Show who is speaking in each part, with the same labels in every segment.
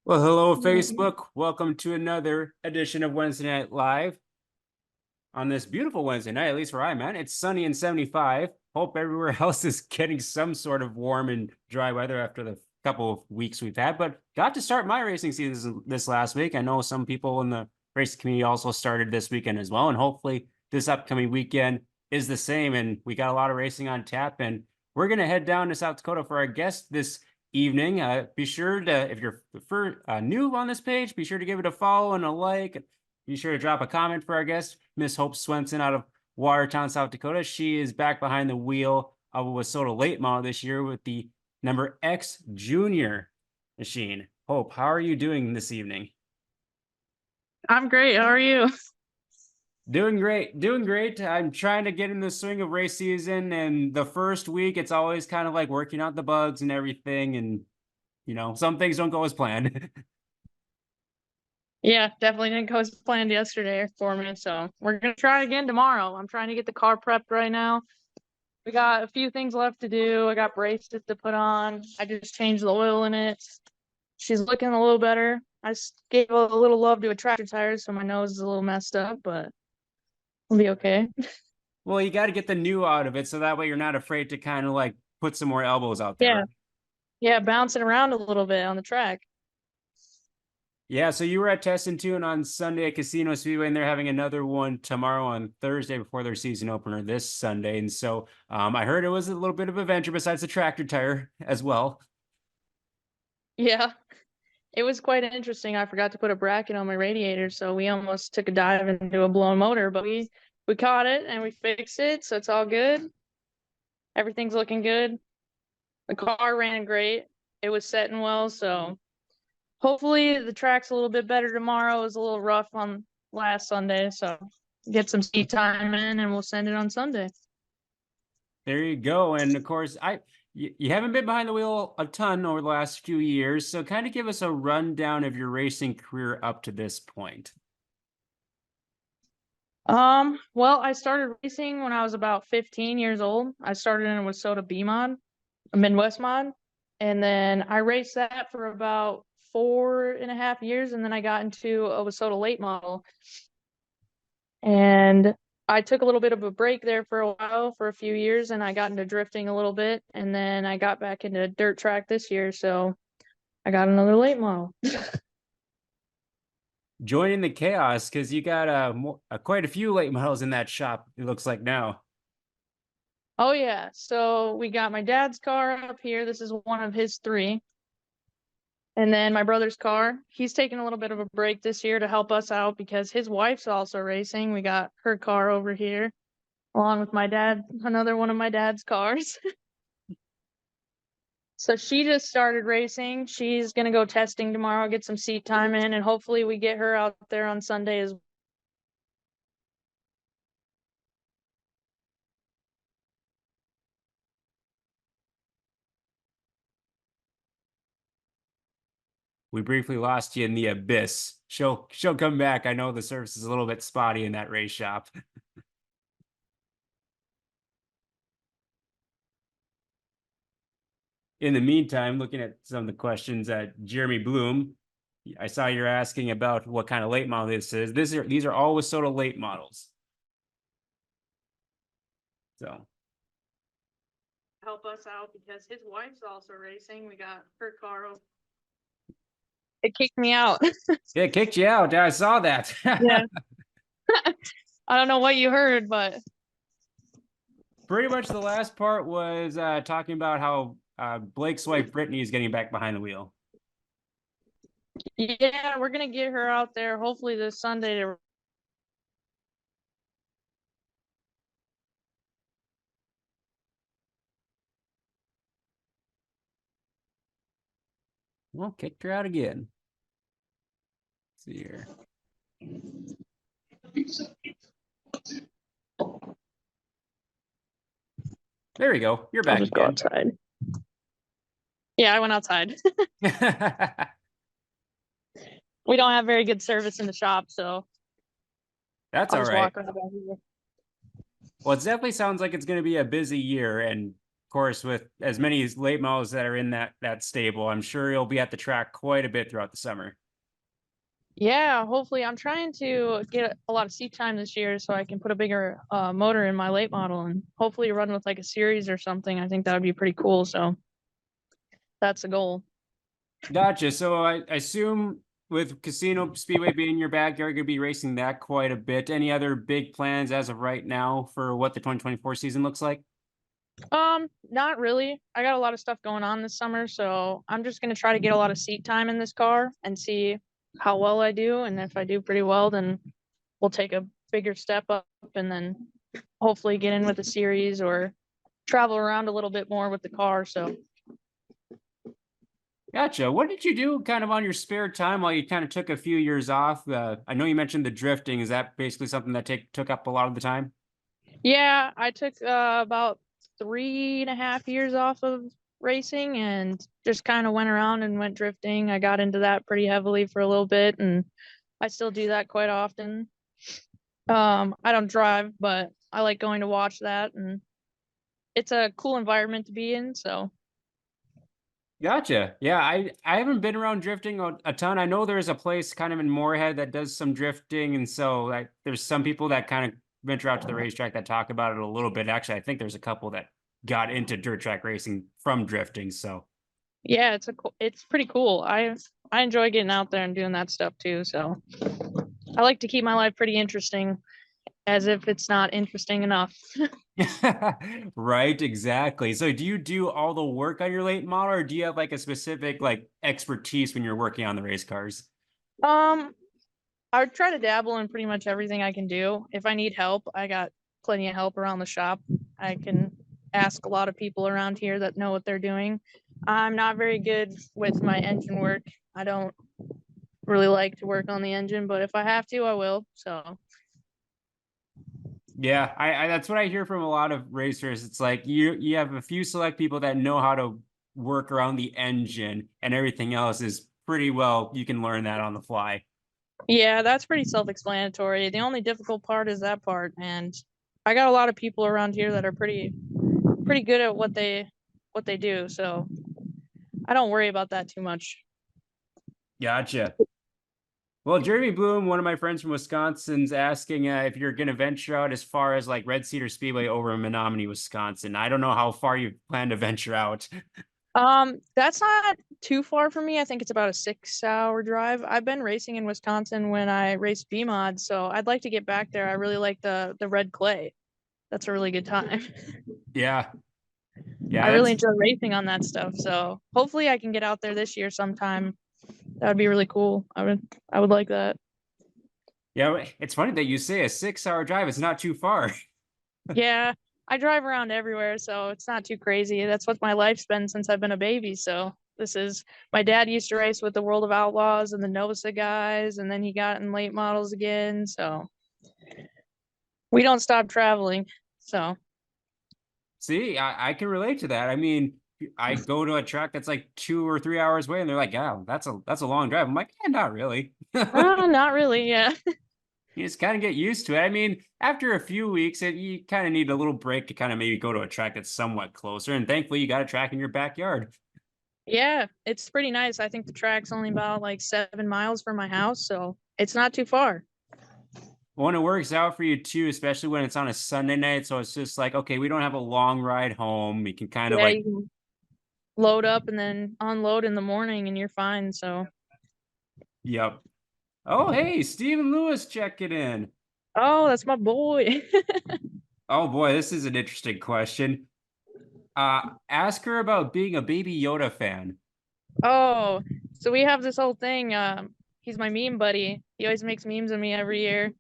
Speaker 1: Well, hello, Facebook. Welcome to another edition of Wednesday Night Live on this beautiful Wednesday night, at least where I'm at. It's sunny and 75. Hope everywhere else is getting some sort of warm and dry weather after the couple of weeks we've had. But got to start my racing season this last week. I know some people in the racing community also started this weekend as well. And hopefully this upcoming weekend is the same. And we got a lot of racing on tap. And we're going to head down to South Dakota for our guest this evening. Be sure to, if you're new on this page, be sure to give it a follow and a like. Be sure to drop a comment for our guest, Miss Hope Swenson out of Watertown, South Dakota. She is back behind the wheel of a Wissota late model this year with the number X Junior machine. Hope, how are you doing this evening?
Speaker 2: I'm great. How are you?
Speaker 1: Doing great, doing great. I'm trying to get in the swing of race season, and the first week it's always kind of like working out the bugs and everything, and some things don't go as planned.
Speaker 2: Yeah, definitely didn't go as planned yesterday for me, so we're gonna try again tomorrow. I'm trying to get the car prepped right now. We got a few things left to do. I got braces to put on. I just changed the oil in it. She's looking a little better. I just gave a little love to a tractor tire, so my nose is a little messed up, but we'll be okay.
Speaker 1: Well, you got to get the new out of it so that way you're not afraid to kind of like put some more elbows out there,
Speaker 2: Yeah,
Speaker 1: right?
Speaker 2: yeah, bouncing around a little bit on the track.
Speaker 1: Yeah, so you were at Test and Tune on Sunday at Casino Speedway, and they're having another one tomorrow on Thursday before their season opener this Sunday. And so I heard it was a little bit of a venture besides the tractor tire as well.
Speaker 2: Yeah, it was quite interesting. I forgot to put a bracket on my radiator, so we almost took a dive into a blown motor, but we caught it and we fixed it, so it's all good. Everything's looking good. The car ran great. It was setting well, so hopefully the track's a little bit better tomorrow. It was a little rough on last Sunday, so get some seat time in and we'll send it on Sunday.
Speaker 1: There you go. And of course, you haven't been behind the wheel a ton over the last few years, so kind of give us a rundown of your racing career up to this point.
Speaker 2: Well, I started racing when I was about 15 years old. I started in a Wissota B mod, a Midwest mod, and then I raced that for about 4.5 years, and then I got into a Wissota late model. And I took a little bit of a break there for a while, for a few years, and I got into drifting a little bit, and then I got back into dirt track this year, so I got another late model.
Speaker 1: Joining the chaos because you got quite a few late models in that shop, it looks like now.
Speaker 2: Oh yeah, so we got my dad's car up here. This is one of his three. And then my brother's car. He's taking a little bit of a break this year to help us out because his wife's also racing. We got her car over here, along with my dad, another one of my dad's cars. So she just started racing. She's gonna go testing tomorrow, get some seat time in, and hopefully we get her out there on Sunday as well.
Speaker 1: We briefly lost you in the abyss. She'll come back. I know the service is a little bit spotty in that race shop. In the meantime, looking at some of the questions at Jeremy Bloom, I saw you're asking about what kind of late model this is. These are all Wissota late models. So
Speaker 2: Help us out because his wife's also racing. We got her car. It kicked me out.
Speaker 1: yeah, it kicked you out. I saw that.
Speaker 2: Yeah. I don't know what you heard, but
Speaker 1: Pretty much the last part was talking about how Blake's wife Brittany is getting back behind the wheel.
Speaker 2: yeah, we're gonna get her out there hopefully this Sunday to
Speaker 1: Well, kicked her out again. Let's see here. There we go. You're back.
Speaker 2: I'll just go outside. Yeah, I went outside. We don't have very good service in the shop, so
Speaker 1: That's
Speaker 2: I'll
Speaker 1: all
Speaker 2: just
Speaker 1: right.
Speaker 2: walk around here.
Speaker 1: Well, it definitely sounds like it's going to be a busy year, and course, with as many late models that are in that stable, I'm sure you'll be at the track quite a bit throughout the summer.
Speaker 2: Yeah, hopefully I'm trying to get a lot of seat time this year so I can put a bigger motor in my late model and hopefully run with like a series or something. I think that would be pretty cool. So that's the goal.
Speaker 1: Gotcha. So I assume with Casino Speedway being in your backyard, you're gonna be racing that quite a bit. Any other big plans as of right now for what the 2024 season looks like?
Speaker 2: Not really. I got a lot of stuff going on this summer, so I'm just gonna try to get a lot of seat time in this car and see how well I do. And if I do pretty well, then we'll take a bigger step up and then hopefully get in with a series or travel around a little bit more with the car. So
Speaker 1: Gotcha. What did you do kind of on your spare time while you kind of took a few years off? I know you mentioned the drifting. Is that basically something that took up a lot of the time?
Speaker 2: yeah, I took about 3.5 years off of racing and just kind of went around and went drifting. I got into that pretty heavily for a little bit, and I still do that quite often. I don't drive, but I like going to watch that, and it's a cool environment to be in. So
Speaker 1: Gotcha. Yeah, I haven't been around drifting a ton. I know there's a place kind of in Moorhead that does some drifting, and so like there's some people that kind of venture out to the racetrack that talk about it a little bit. Actually, I think there's a couple that got into dirt track racing from drifting. So
Speaker 2: yeah, it's pretty cool. I enjoy getting out there and doing that stuff too. So I like to keep my life pretty interesting, as if it's not interesting enough.
Speaker 1: right, exactly. So do you do all the work on your late model, or do you have like a specific like expertise when you're working on the race cars?
Speaker 2: Um, I try to dabble in pretty much everything I can do. If I need help, I got plenty of help around the shop. I can ask a lot of people around here that know what they're doing. I'm not very good with my engine work. I don't really like to work on the engine, but if I have to, I will. So,
Speaker 1: Yeah, I that's what I hear from a lot of racers. It's like you have a few select people that know how to work around the engine, and everything else is pretty well you can learn that on the fly.
Speaker 2: yeah, that's pretty self-explanatory. The only difficult part is that part, and I got a lot of people around here that are pretty good at what they do. So, I don't worry about that too much.
Speaker 1: Gotcha. Well, Jeremy Bloom, one of my friends from Wisconsin's asking if you're going to venture out as far as like Red Cedar Speedway over in Menominee, Wisconsin. I don't know how far you plan to venture out.
Speaker 2: That's not too far from me. I think it's about a 6-hour drive. I've been racing in Wisconsin when I raced B mod, so I'd like to get back there. I really like the red clay. That's a really good time.
Speaker 1: Yeah,
Speaker 2: I
Speaker 1: yeah,
Speaker 2: really
Speaker 1: that's
Speaker 2: enjoy racing on that stuff. So hopefully I can get out there this year sometime. That would be really cool. I would like that.
Speaker 1: yeah. It's funny that you say a 6 hour drive. It's not too far.
Speaker 2: Yeah, I drive around everywhere, so it's not too crazy. That's what my life's been since I've been a baby. So this is my dad used to race with the World of Outlaws and the Novasa guys, and then he got in late models again. So we don't stop traveling. So
Speaker 1: See, I can relate to that. I mean, I go to a track that's like 2 or 3 hours away, and they're like, "Yeah, that's a long drive." I'm like, "Yeah, not really."
Speaker 2: not really. Yeah.
Speaker 1: You just kind of get used to it. I mean, after a few weeks, you kind of need a little break to kind of maybe go to a track that's somewhat closer. And thankfully, you got a track in your backyard.
Speaker 2: Yeah, it's pretty nice. I think the track's only about like 7 miles from my house, so it's not too far.
Speaker 1: When it works out for you too, especially when it's on a Sunday night. So it's just like, okay, we don't have a long ride home. We can kind of
Speaker 2: Yeah,
Speaker 1: like,
Speaker 2: you can load up and then unload in the morning and you're fine. So,
Speaker 1: yep. Oh, hey, Stephen Lewis checking in.
Speaker 2: oh, that's my boy.
Speaker 1: Oh boy, this is an interesting question. Ask her about being a Baby Yoda fan.
Speaker 2: Oh, so we have this whole thing. He's my meme buddy. He always makes memes of me every year.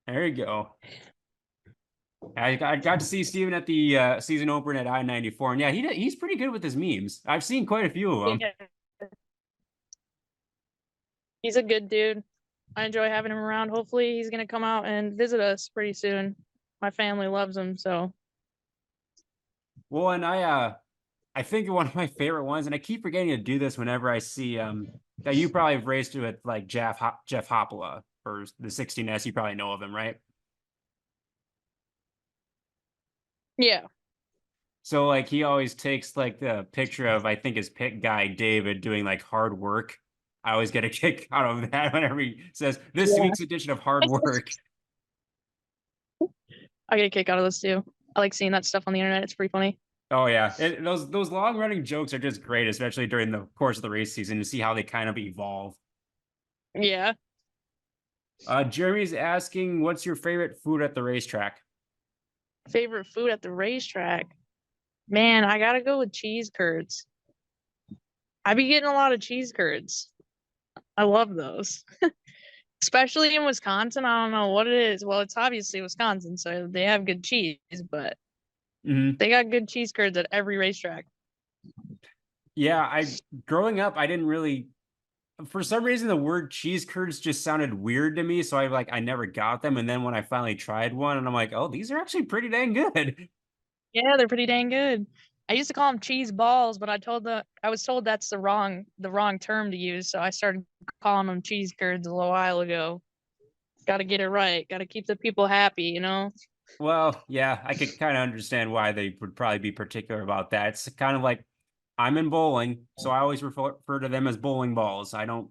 Speaker 1: There you go. I got to see Steven at the season opener at I-94, and yeah, he's pretty good with his memes. I've seen quite a few of them.
Speaker 2: Yeah, he's a good dude. I enjoy having him around. Hopefully, he's gonna come out and visit us pretty soon. My family loves him, so
Speaker 1: Well, and I think one of my favorite ones, and I keep forgetting to do this whenever I see that you probably have raced with like Jeff Hoppola for the 16S. You probably know of him, right?
Speaker 2: yeah.
Speaker 1: So like he always takes like the picture of I think his pit guy David doing like hard work. I always get a kick out of that whenever he says this
Speaker 2: Yeah.
Speaker 1: week's edition of hard work.
Speaker 2: I get a kick out of this too. I like seeing that stuff on the internet. It's pretty funny.
Speaker 1: Oh yeah, those long running jokes are just great, especially during the course of the race season to see how they kind of evolve.
Speaker 2: Yeah.
Speaker 1: Jeremy's asking, what's your favorite food at the racetrack?
Speaker 2: Favorite food at the racetrack. Man, I gotta go with cheese curds. I be getting a lot of cheese curds. I love those. Especially in Wisconsin. I don't know what it is. Well, it's obviously Wisconsin, so they have good cheese, but
Speaker 1: Hmm.
Speaker 2: they got good cheese curds at every racetrack.
Speaker 1: Yeah, I growing up, I didn't really for some reason the word cheese curds just sounded weird to me, so I never got them. And then when I finally tried one, and I'm like, oh, these are actually pretty dang good.
Speaker 2: Yeah, they're pretty dang good. I used to call them cheese balls, but I was told that's the wrong term to use, so I started calling them cheese curds a little while ago. Got to get it right. Got to keep the people happy, you know?
Speaker 1: Well, yeah, I could kind of understand why they would probably be particular about that. It's kind of like I'm in bowling, so I always refer to them as bowling balls. I don't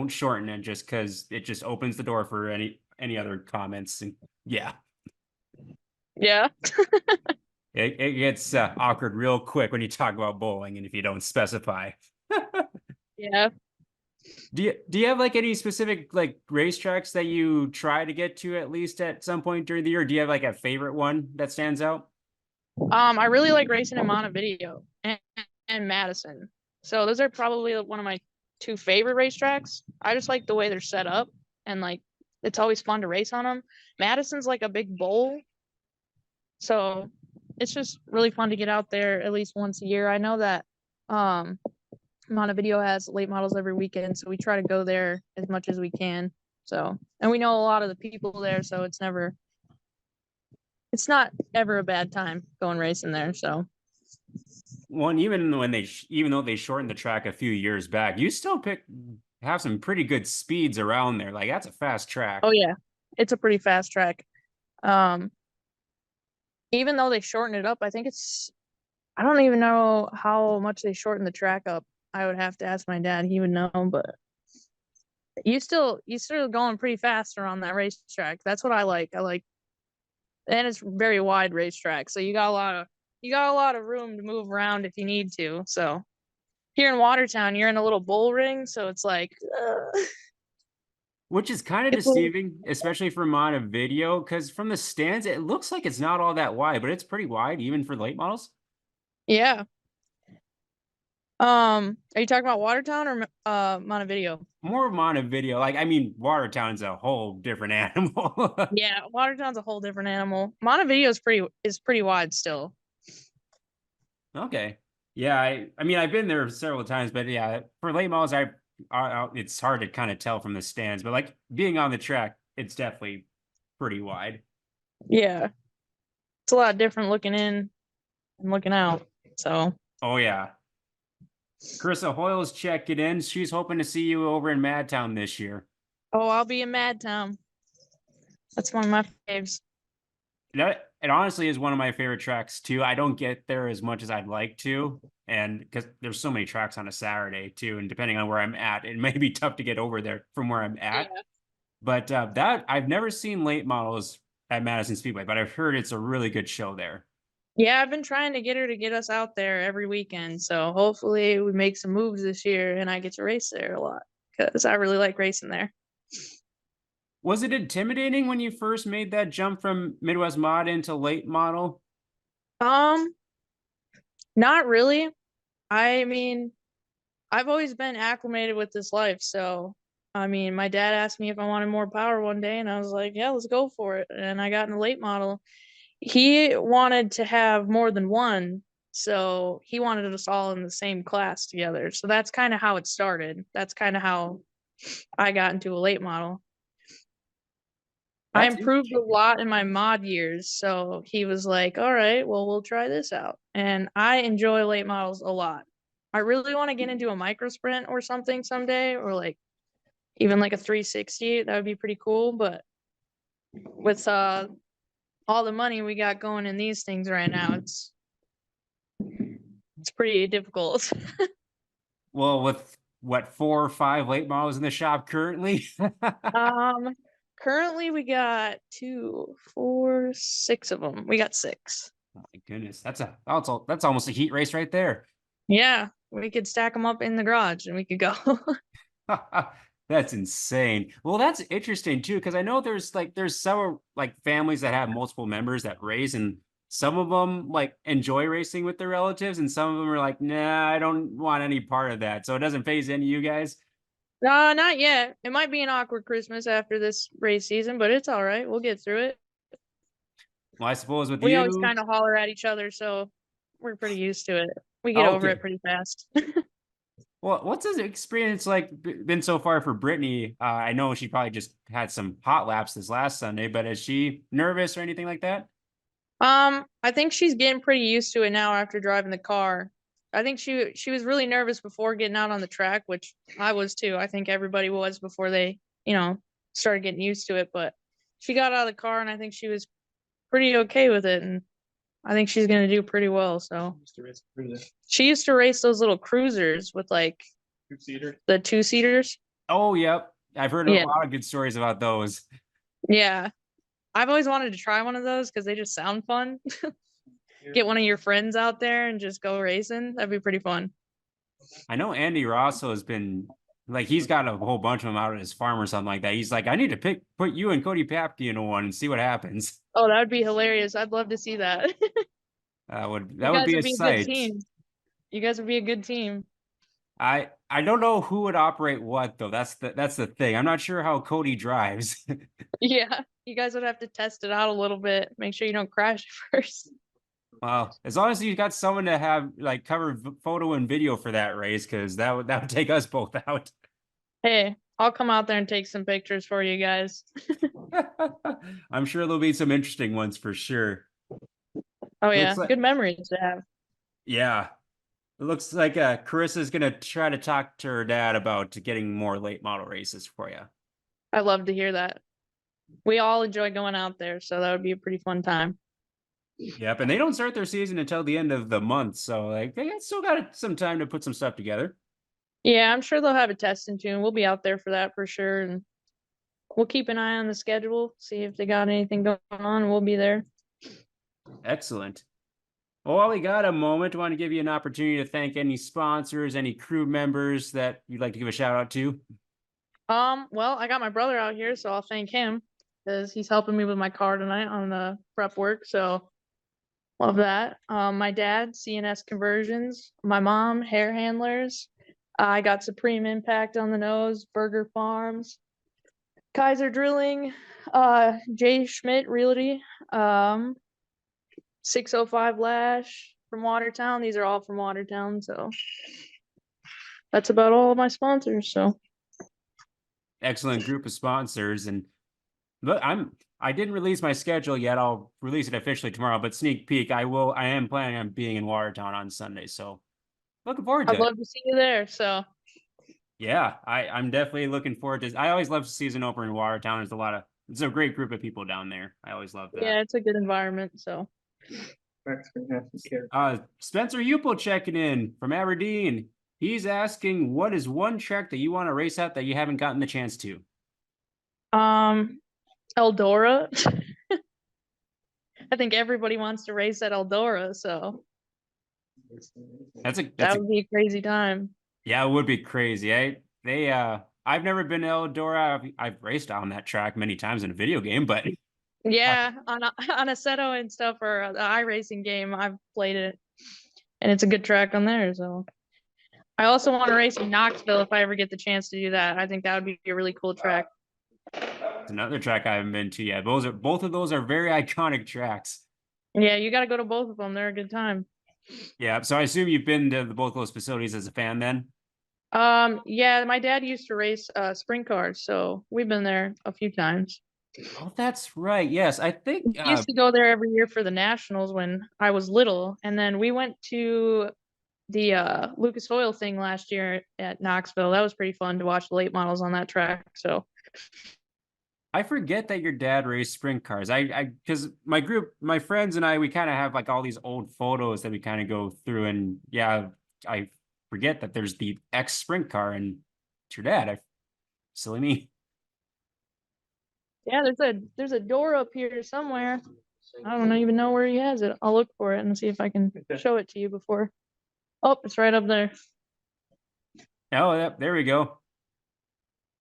Speaker 1: shorten it just because it just opens the door for any other comments. And yeah,
Speaker 2: Yeah.
Speaker 1: it gets awkward real quick when you talk about bowling and if you don't specify.
Speaker 2: Yeah.
Speaker 1: Do you have like any specific like racetracks that you try to get to at least at some point during the year? Do you have like a favorite one that stands out?
Speaker 2: I really like racing in Montevideo and Madison. So those are probably one of my two favorite racetracks. I just like the way they're set up and like it's always fun to race on them. Madison's like a big bowl, so it's just really fun to get out there at least once a year. I know that um Montevideo has late models every weekend, so we try to go there as much as we can. So, and we know a lot of the people there, so it's not ever a bad time going racing there. So,
Speaker 1: One even though they shortened the track a few years back, you still have some pretty good speeds around there. Like that's a fast
Speaker 2: oh
Speaker 1: track.
Speaker 2: yeah, it's a pretty fast track. Um, even though they shortened it up, I don't even know how much they shortened the track up. I would have to ask my dad; he would know. But you still going pretty fast around that racetrack. That's what I like. And it's very wide racetrack, so you got a lot of room to move around if you need to. So here in Watertown, you're in a little bull ring, so it's like
Speaker 1: Which is kind of
Speaker 2: it's a,
Speaker 1: deceiving, especially for Montevideo, because from the stands, it looks like it's not all that wide, but it's pretty wide, even for late models.
Speaker 2: yeah. Are you talking about Watertown or Montevideo?
Speaker 1: More Montevideo. Like, I mean, Watertown's a whole different animal.
Speaker 2: Yeah, Watertown's a whole different animal. Montevideo is pretty wide still.
Speaker 1: Okay. Yeah, I mean, I've been there several times, but yeah, for late models, it's hard to kind of tell from the stands, but like being on the track, it's definitely pretty wide.
Speaker 2: Yeah, it's a lot different looking in and looking out. So,
Speaker 1: Oh yeah. Carissa Hoyle's checking in. She's hoping to see you over in Madtown this year.
Speaker 2: oh, I'll be in Madtown. That's one of my faves.
Speaker 1: That it honestly is one of my favorite tracks too. I don't get there as much as I'd like to, and because there's so many tracks on a Saturday too, and depending on where I'm at, it may be tough to get over there from where I'm at.
Speaker 2: Yeah.
Speaker 1: But that I've never seen late models at Madison Speedway, but I've heard it's a really good show there.
Speaker 2: Yeah, I've been trying to get her to get us out there every weekend. So hopefully we make some moves this year and I get to race there a lot because I really like racing there.
Speaker 1: Was it intimidating when you first made that jump from Midwest Mod into late model?
Speaker 2: Um, Not really. I mean, I've always been acclimated with this life. So, I mean, my dad asked me if I wanted more power one day, and I was like, yeah, let's go for it. And I got in a late model. He wanted to have more than one. So he wanted us all in the same class together. So that's kind of how it started. That's kind of how I got into a late model. I
Speaker 1: That's
Speaker 2: improved a lot in my mod years. So he was like, all right, well, we'll try this out. And I enjoy late models a lot. I really want to get into a micro sprint or something someday, or like even like a 360. That would be pretty cool. But with all the money we got going in these things right now, It's pretty difficult.
Speaker 1: Well, with what 4 or 5 late models in the shop currently?
Speaker 2: Um, Currently we got 2, 4, 6 of them. We got 6.
Speaker 1: Oh my goodness, that's almost a heat race right there.
Speaker 2: Yeah, we could stack them up in the garage and we could go.
Speaker 1: That's insane. Well, that's interesting too, because I know there's some like families that have multiple members that race, and some of them like enjoy racing with their relatives, and some of them are like, nah, I don't want any part of that. So it doesn't phase any of you guys.
Speaker 2: Not yet. It might be an awkward Christmas after this race season, but it's all right. We'll get through it.
Speaker 1: Well, I suppose with
Speaker 2: We always
Speaker 1: you,
Speaker 2: kind of holler at each other, so we're pretty used to it. We get
Speaker 1: oh,
Speaker 2: over it
Speaker 1: okay.
Speaker 2: pretty fast.
Speaker 1: Well, what's his experience like been so far for Brittany? I know she probably just had some hot laps this last Sunday, but is she nervous or anything like that?
Speaker 2: I think she's getting pretty used to it now after driving the car. I think she was really nervous before getting out on the track, which I was too. I think everybody was before they, started getting used to it, but she got out of the car and I think she was pretty okay with it, and I think she's gonna do pretty well. So she used to race those little cruisers with like the two seaters.
Speaker 1: Oh, yep. I've heard a
Speaker 2: Yeah.
Speaker 1: lot of good stories about those.
Speaker 2: Yeah. I've always wanted to try one of those because they just sound fun. Get one of your friends out there and just go racing. That'd be pretty fun.
Speaker 1: I know Andy Rosso has been like he's got a whole bunch of them out at his farm or something like that. He's like, I need to put you and Cody Papke in one and see what happens.
Speaker 2: Oh, that would be hilarious. I'd love to see that.
Speaker 1: That
Speaker 2: You
Speaker 1: would
Speaker 2: guys
Speaker 1: be
Speaker 2: would
Speaker 1: a
Speaker 2: be a good
Speaker 1: sight.
Speaker 2: team. You guys would be a good team.
Speaker 1: I don't know who would operate what though. That's the thing. I'm not sure how Cody drives.
Speaker 2: Yeah. You guys would have to test it out a little bit. Make sure you don't crash first.
Speaker 1: Well, as long as you got someone to have like cover photo and video for that race, because that would take us both out.
Speaker 2: Hey, I'll come out there and take some pictures for you guys.
Speaker 1: I'm sure there'll be some interesting ones for sure.
Speaker 2: Oh
Speaker 1: Looks
Speaker 2: yeah,
Speaker 1: like
Speaker 2: good memories to have.
Speaker 1: yeah. It looks like Carissa's gonna try to talk to her dad about getting more late model races for you.
Speaker 2: I love to hear that. We all enjoy going out there, so that would be a pretty fun time.
Speaker 1: Yep, and they don't start their season until the end of the month, so like still got some time to put some stuff together.
Speaker 2: Yeah, I'm sure they'll have a testing tune. We'll be out there for that for sure, and we'll keep an eye on the schedule, see if they got anything going on. We'll be there.
Speaker 1: Excellent. Well, while we got a moment, I want to give you an opportunity to thank any sponsors, any crew members that you'd like to give a shout out to.
Speaker 2: Well, I got my brother out here, so I'll thank him because he's helping me with my car tonight on the prep work. So love that. My dad, CNS Conversions. My mom, Hair Handlers. I got Supreme Impact on the nose, Burger Farms, Kaiser Drilling, Jay Schmidt Realty, 605 Lash from Watertown. These are all from Watertown, so that's about all of my sponsors. So
Speaker 1: Excellent group of sponsors, and but I didn't release my schedule yet. I'll release it officially tomorrow, but sneak peek, I am planning on being in Watertown on Sunday, so looking forward
Speaker 2: I'd
Speaker 1: to it.
Speaker 2: love to see you there. So
Speaker 1: Yeah, I'm definitely looking forward to. I always love season opener in Watertown. It's a great group of people down there. I always love that.
Speaker 2: yeah, it's a good environment. So
Speaker 1: Spencer Upel checking in from Aberdeen. He's asking, what is one track that you want to race at that you haven't gotten the chance to?
Speaker 2: Eldora. I think everybody wants to race at Eldora, so
Speaker 1: That's
Speaker 2: that
Speaker 1: a
Speaker 2: would be a crazy time.
Speaker 1: yeah, it would be crazy. I've never been to Eldora. I've raced on that track many times in a video game, but
Speaker 2: Yeah, on on Assetto and stuff or the iRacing game, I've played it, and it's a good track on there. So I also want to race in Knoxville if I ever get the chance to do that. I think that would be a really cool track.
Speaker 1: it's another track I haven't been to yet. Both of those are very iconic tracks.
Speaker 2: Yeah, you got to go to both of them. They're a good time.
Speaker 1: Yeah, so I assume you've been to both those facilities as a fan then?
Speaker 2: Yeah, my dad used to race sprint cars, so we've been there a few times.
Speaker 1: Oh, that's right. Yes, I think
Speaker 2: We used to go there every year for the nationals when I was little, and then we went to the Lucas Oil thing last year at Knoxville. That was pretty fun to watch the late models on that track. So
Speaker 1: I forget that your dad raced sprint cars. Because my group, my friends and I, we kind of have like all these old photos that we kind of go through, and yeah, I forget that there's the X sprint car, and it's your dad. Silly me.
Speaker 2: Yeah, there's a door up here somewhere. I don't even know where he has it. I'll look for it and see if I can show it to you before. Oh, it's right up there.
Speaker 1: Oh, yep, there we go.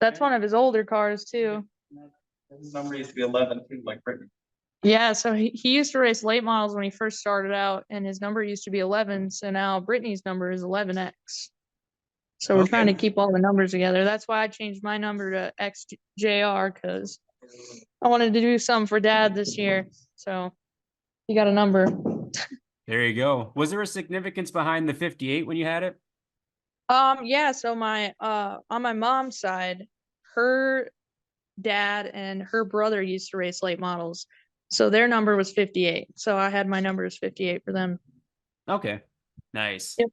Speaker 2: That's one of his older cars too.
Speaker 3: His number used to be 11 too, like Brittany.
Speaker 2: Yeah, so he used to race late models when he first started out, and his number used to be 11. So now Brittany's number is 11X. So we're trying to keep all the numbers together. That's why I changed my number to XJR, because I wanted to do something for Dad this year. So he got a number.
Speaker 1: There you go. Was there a significance behind the 58 when you had it?
Speaker 2: Yeah, so my on my mom's side, her dad and her brother used to race late models. So their number was 58. So I had my number as 58 for them.
Speaker 1: Okay, nice.
Speaker 2: Yep.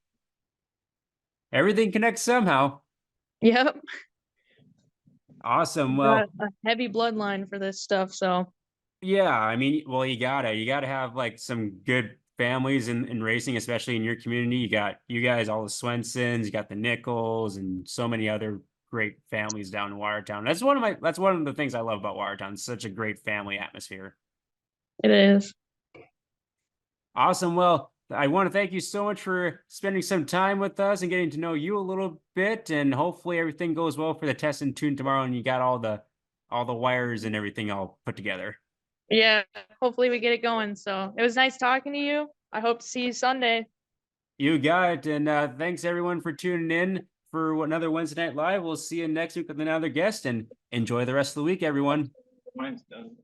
Speaker 1: Everything connects somehow.
Speaker 2: Yep.
Speaker 1: Awesome.
Speaker 2: Got
Speaker 1: Well,
Speaker 2: a heavy bloodline for this stuff, so
Speaker 1: yeah, I mean, well, you gotta have like some good families in racing, especially in your community. You got you guys, all the Swensons, you got the Nichols, and so many other great families down in Watertown. That's one of the things I love about Watertown. It's such a great family atmosphere.
Speaker 2: it is.
Speaker 1: Awesome. Well, I want to thank you so much for spending some time with us and getting to know you a little bit. And hopefully everything goes well for the test and tune tomorrow, and you got all the wires and everything all put together.
Speaker 2: Yeah, hopefully we get it going. So it was nice talking to you. I hope to see you Sunday.
Speaker 1: You got it. And thanks everyone for tuning in for another Wednesday Night Live. We'll see you next week with another guest, and enjoy the rest of the week, everyone.
Speaker 3: Mine's done.